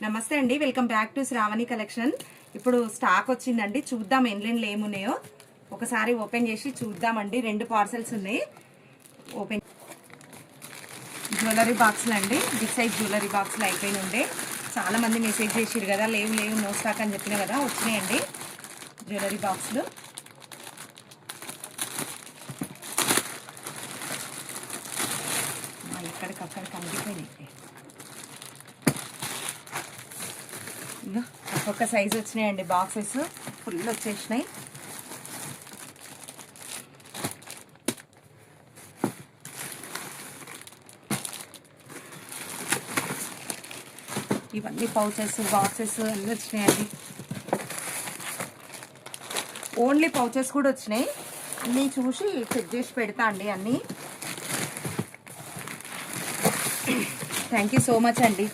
నమస్తే అండి, welcome back to Shravani collection. ఇప్పుడు స్టాక్ వచ్చిందండి, చూద్దాం ఎన్లైన్లు ఏమున్నాయో ఒకసారి ఓపెన్ చేసి చూద్దామండి. 2 పార్సల్స్ ఉన్నాయి. ఓపెన్ జ్యువెలరీ బాక్స్లు అండి, బిగ్ సైజ్ జ్యువెలరీ బాక్స్లు అయిపోయి ఉండే. చాలా మంది మెసేజ్ చేసిరు కదా, లేవు నో స్టాక్ అని చెప్పిన కదా, వచ్చినాయండి జ్యువెలరీ బాక్స్లు. ఇక్కడికక్కడ కందిపోయినాయి. ఒక్కొక్క సైజు వచ్చినాయండి, బాక్సెస్ ఫుల్ వచ్చేసినాయి. ఇవన్నీ పౌచెస్ బాక్సెస్ అన్నీ వచ్చినాయండి. ఓన్లీ పౌచెస్ కూడా వచ్చినాయి. అన్నీ చూసి చెక్ చేసి పెడతా అండి అన్నీ. థ్యాంక్ యూ సో మచ్ అండి.